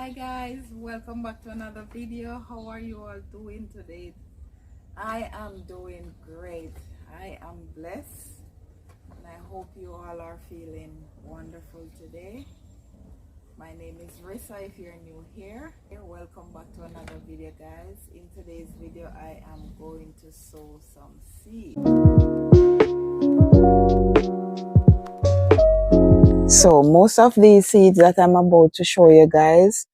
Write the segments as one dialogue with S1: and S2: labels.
S1: Hi guys, welcome back to another video. How are you all doing today? I am doing great. I am blessed and I hope you all are feeling wonderful today. My name is Rissa. If you're new here, welcome back to another video guys. In today's video I am going to sow some seeds. So most of these seeds that I'm about to show you guys,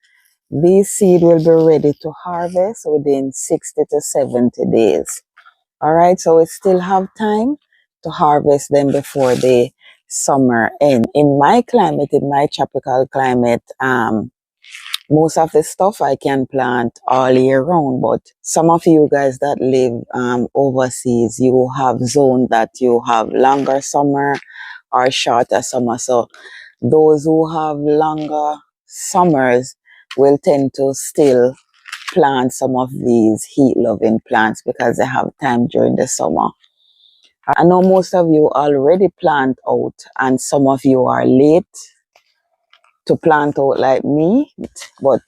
S1: these seeds will be ready to harvest within 60 to 70 days. All right, so we still have time to harvest them before the summer end. In my climate, in my tropical climate, most of the stuff I can plant all year round, but some of you guys that live overseas, you have zones that you have longer summer or shorter summer. So those who have longer summers will tend to still plant some of these heat-loving plants because they have time during the summer. I know most of you already plant out and some of you are late to plant out like me, but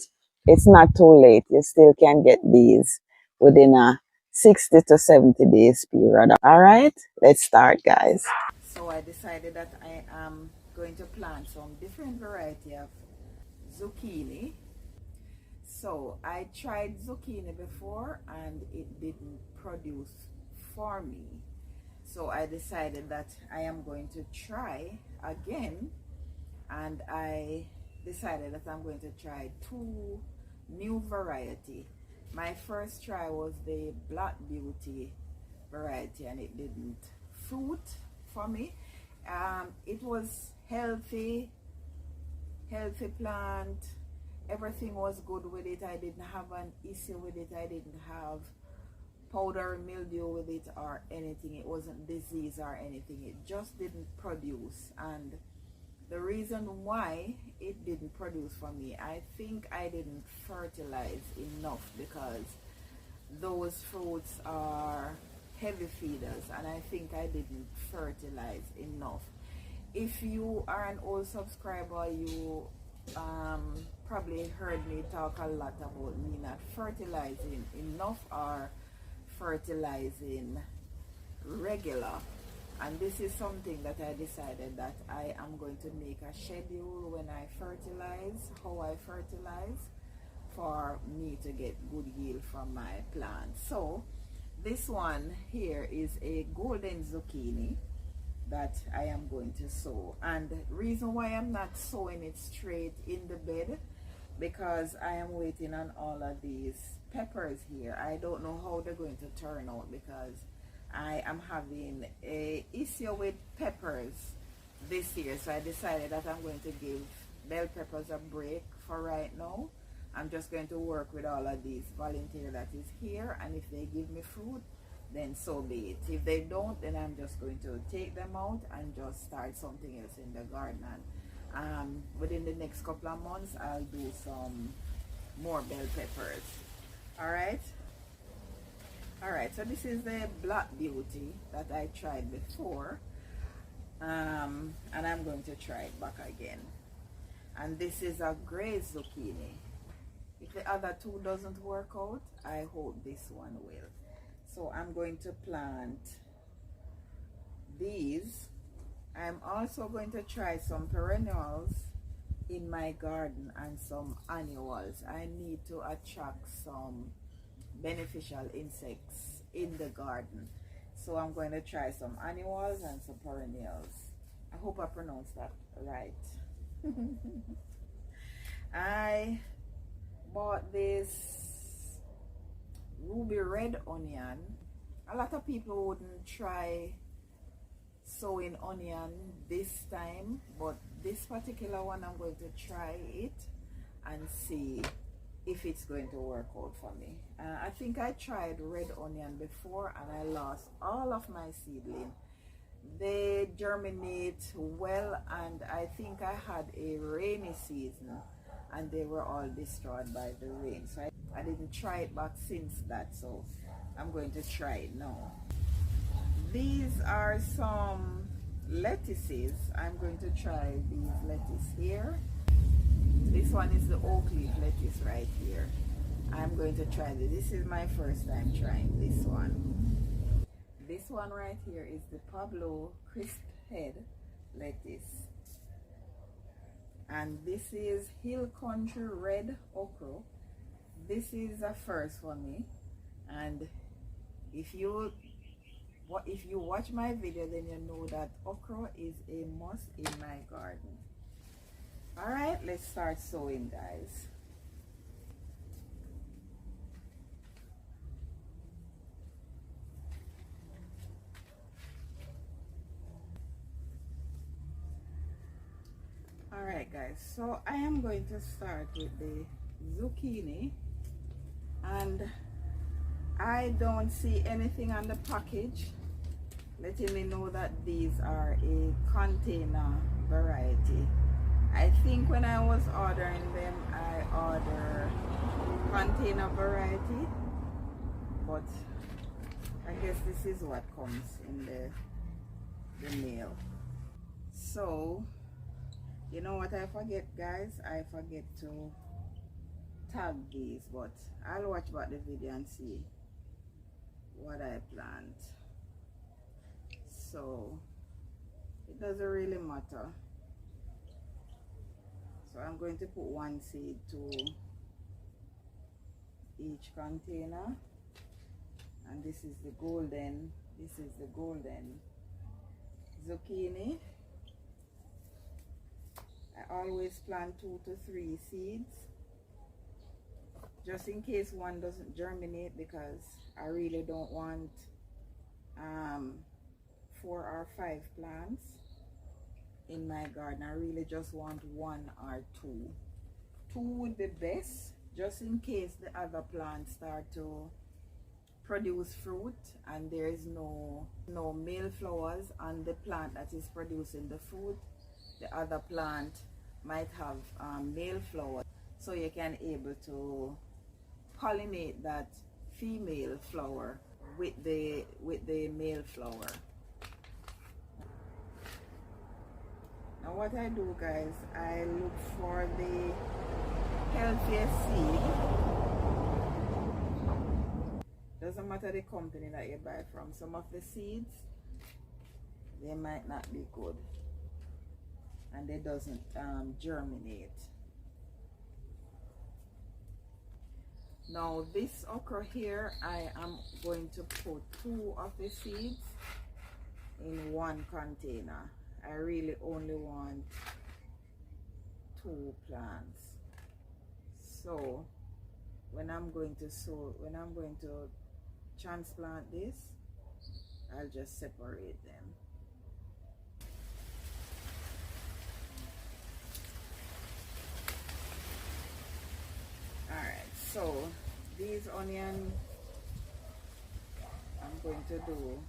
S1: it's not too late. You still can get these within a 60 to 70 days period. All right, let's start guys. So I decided that I am going to plant some different variety of zucchini. So I tried zucchini before and it didn't produce for me. So I decided that I am going to try again, and I decided that I'm going to try two new variety. My first try was the Black Beauty variety and it didn't fruit for me. It was healthy plant. Everything was good with it. I didn't have an issue with it. I didn't have powder mildew with it or anything. It wasn't disease or anything. It just didn't produce. And the reason why it didn't produce for me, I think I didn't fertilize enough, because those fruits are heavy feeders and I think I didn't fertilize enough. If you are an old subscriber, you probably heard me talk a lot about me not fertilizing enough or fertilizing regular, and this is something that I decided that I am going to make a schedule when I fertilize, how I fertilize, for me to get good yield from my plants. So this one here is a golden zucchini that I am going to sow, and the reason why I'm not sowing it straight in the bed, because I am waiting on all of these peppers here. I don't know how they're going to turn out because I am having a issue with peppers this year. So I decided that I'm going to give bell peppers a break for right now. I'm just going to work with all of these volunteer that is here, and if they give me fruit, then so be it. If they don't, then I'm just going to take them out and just start something else in the garden. And within the next couple of months I'll do some more bell peppers. All right, so this is the Black Beauty that I tried before, and I'm going to try it back again. And this is a gray zucchini. If the other two doesn't work out, I hope this one will. So I'm going to plant these. I'm also going to try some perennials in my garden and some annuals. I need to attract some beneficial insects in the garden. So I'm going to try some annuals and some perennials. I hope I pronounced that right. I bought this ruby red onion. A lot of people wouldn't try sowing onion this time, but this particular one I'm going to try it and see if it's going to work out for me. I think I tried red onion before and I lost all of my seedling. They germinate well, and I think I had a rainy season and they were all destroyed by the rain. So I didn't try it back since that, so I'm going to try it now. These are some lettuces. I'm going to try these lettuce here. This one is the oak leaf lettuce right here. I'm going to try this. This is my first time trying this one. This one right here is the Pablo crisp head lettuce. And this is Hill Country red okra. This is a first for me. And if you watch my video, then you know that okra is a must in my garden. All right, let's start sowing, guys. All right, guys, so I am going to start with the zucchini, and I don't see anything on the package letting me know that these are a container variety. I think when I was ordering them, I ordered container variety, but I guess this is what comes in the mail. So, you know what I forget, guys? I forget to tag these, but I'll watch back the video and see what I plant. So, it doesn't really matter. So I'm going to put one seed to each container, and this is the golden zucchini. I always plant 2 to 3 seeds just in case one doesn't germinate, because I really don't want 4 or 5 plants in my garden. I really just want 1 or 2. 2 would be best, just in case the other plants start to produce fruit and there is no male flowers on the plant that is producing the fruit. The other plant might have male flowers, so you can able to pollinate that female flower with the male flower. Now what I do, guys, I look for the healthiest seed. Doesn't matter the company that you buy from. Some of the seeds, they might not be good and they doesn't germinate. Now this okra here, I am going to put 2 of the seeds in 1 container. I really only want 2 plants. So when I'm going to transplant this, I'll just separate them. Alright, so these onion I'm going to do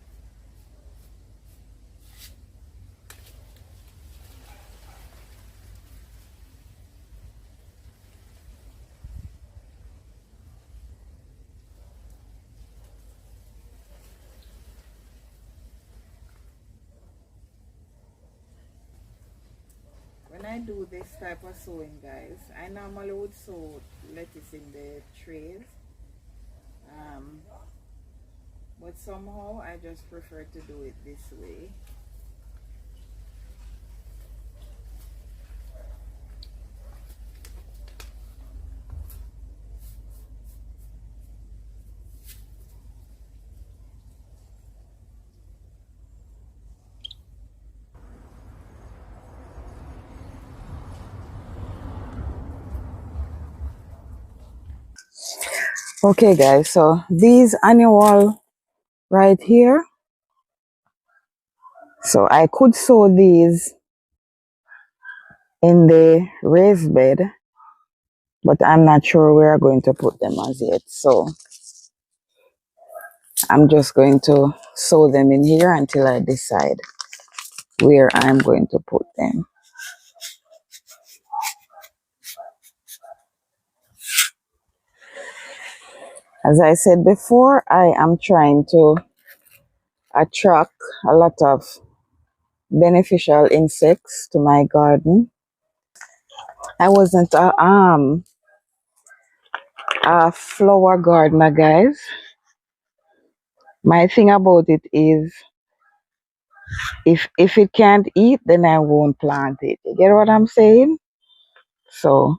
S1: when I do this type of sowing, guys, I normally would sow lettuce in the trays, but somehow I just prefer to do it this way. Okay, guys, so these annual right here, so I could sow these in the raised bed, but I'm not sure where I'm going to put them as yet. So I'm just going to sow them in here until I decide where I'm going to put them. As I said before, I am trying to attract a lot of beneficial insects to my garden.
S2: I wasn't a flower gardener, guys. My thing about it is if it can't eat, then I won't plant it. You get what I'm saying? So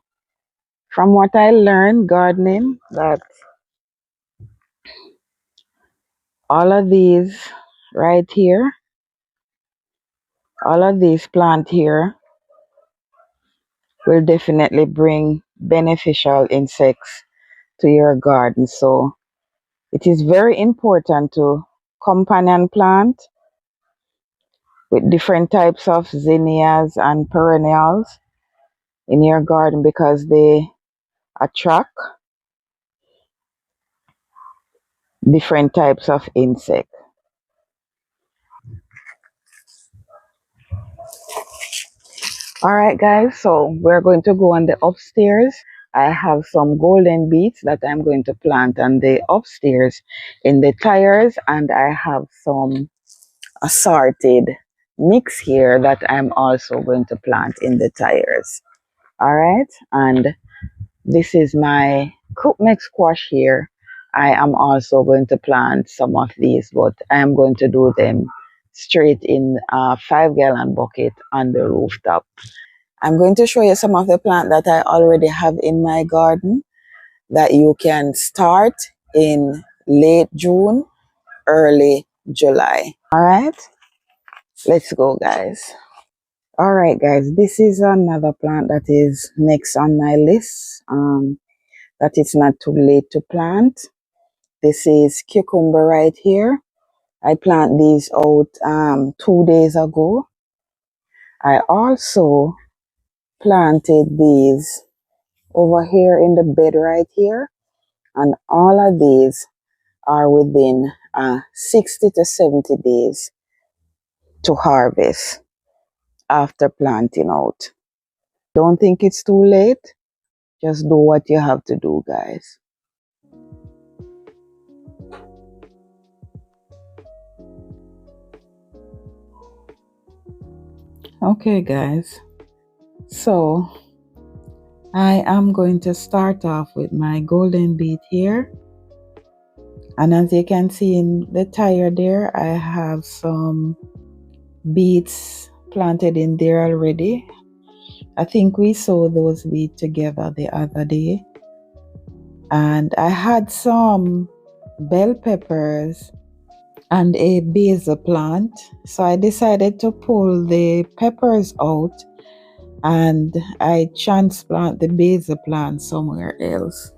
S2: from what I learned gardening, that all of these right here, all of these plant here will definitely bring beneficial insects to your garden. So it is very important to companion plant with different types of zinnias and perennials in your garden because they attract different types of insect. All right, guys, so we're going to go on the upstairs. I have some golden beets that I'm going to plant on the upstairs in the tires, and I have some assorted mix here that I'm also going to plant in the tires. All right, and this is my Crookneck squash here. I am also going to plant some of these, but I am going to do them straight in a 5 gallon bucket on the rooftop. I'm going to show you some of the plant that I already have in my garden that you can start in late June, early July. All right, let's go, guys. All right, guys, this is another plant that is next on my list. That it's not too late to plant. This is cucumber right here. I plant these out 2 days ago. I also planted these over here in the bed right here, and all of these are within 60 to 70 days to harvest after planting out. Don't think it's too late. Just do what you have to do, guys. Okay, guys. So I am going to start off with my golden beet here. And as you can see in the tire there, I have some beets planted in there already. I think we saw those beets together the other day. And I had some bell peppers and a basil plant. So I decided to pull the peppers out and I transplant the basil plant somewhere else.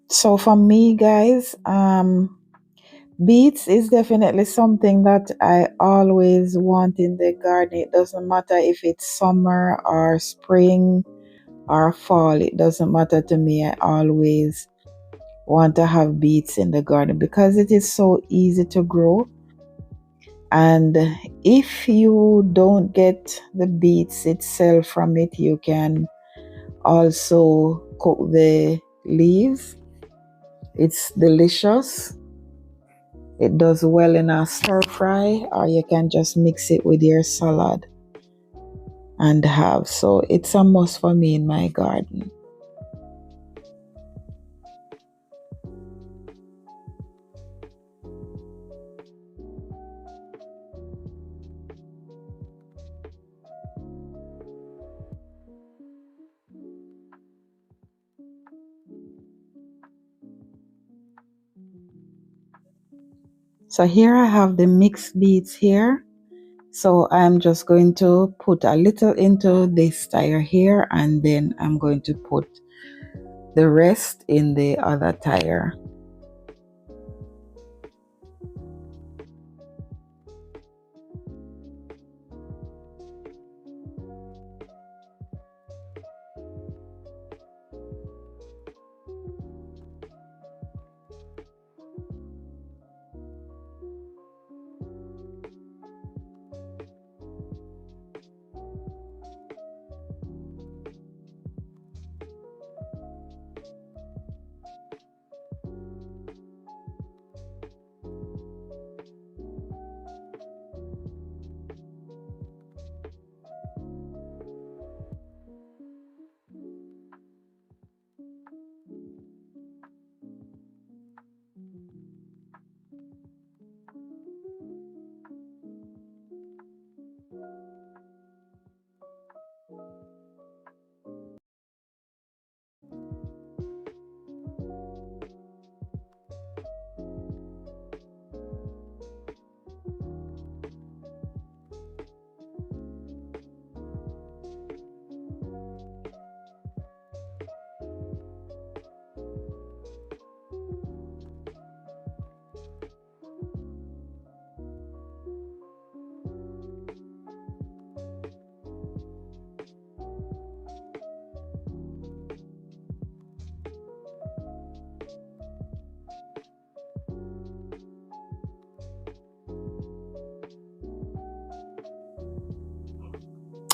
S2: So for me, guys, beets is definitely something that I always want in the garden. It doesn't matter if it's summer or spring or fall. It doesn't matter to me. I always want to have beets in the garden because it is so easy to grow. And if you don't get the beets itself from it, you can also cook the leaves. It's delicious. It does well in a stir fry, or you can just mix it with your salad and have. So it's a must for me in my garden. So here I have the mixed beets here. So I'm just going to put a little into this tire here, and then I'm going to put the rest in the other tire.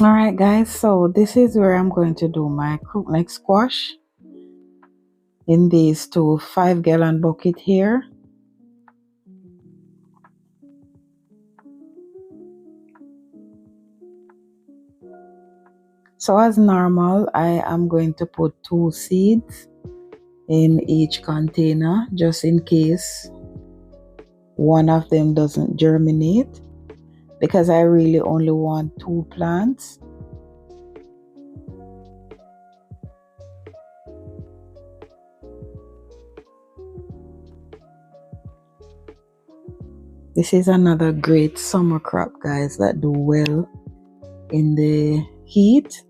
S2: All right, guys, so this is where I'm going to do my crookneck squash in these two 5-gallon bucket here. So as normal, I am going to put 2 seeds in each container just in case one of them doesn't germinate, because I really only want 2 plants. This is another great summer crop, guys, that do well in the heat.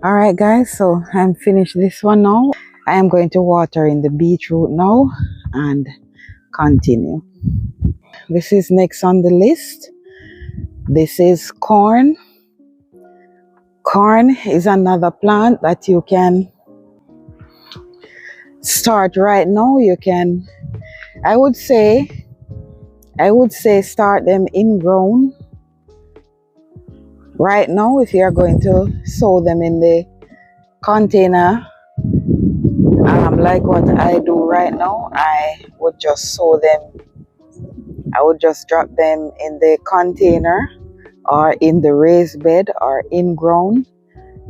S2: All right, guys, so I'm finished this one now. I am going to water in the beetroot now and continue. This is next on the list. This is corn. Corn is another plant that you can start right now. You can, I would say start them ingrown right now. If you're going to sow them in the container, like what I do right now, I would just sow them. I would just drop them in the container or in the raised bed or ingrown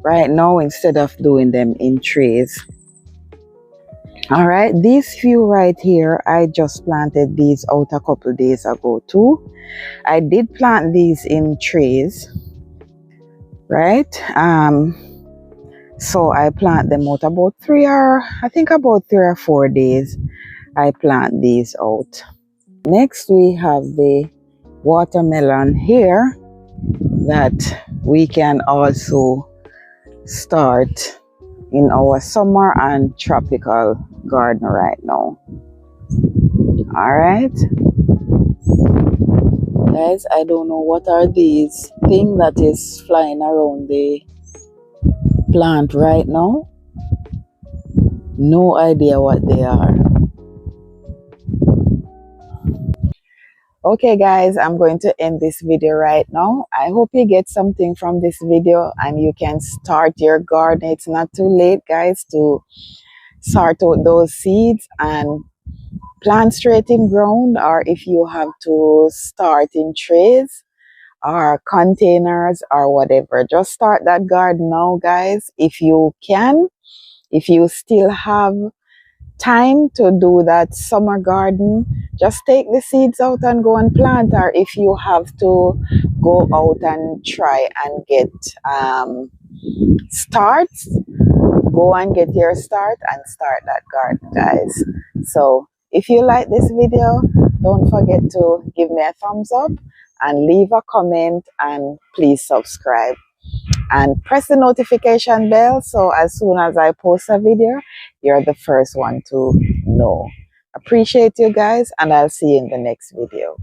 S2: right now instead of doing them in trays. All right, these few right here, I just planted these out a couple days ago too. I did plant these in trays, right? So I plant them out about 3 or 4 days. I plant these out. Next, we have the watermelon here that we can also start in our summer and tropical garden right now. All right, guys, I don't know what are these things that is flying around the plant right now. No idea what they are. Okay, guys, I'm going to end this video right now. I hope you get something from this video and you can start your garden. It's not too late, guys, to sort out those seeds and plant straight in ground, or if you have to start in trays or containers or whatever, just start that garden now, guys. If you can, if you still have time to do that summer garden, just take the seeds out and go and plant. Or if you have to go out and try and get starts, go and get your start and start that garden, guys. So if you like this video, don't forget to give me a thumbs up and leave a comment, and please subscribe and press the notification bell, so as soon as I post a video, you're the first one to know. Appreciate you guys, and I'll see you in the next video.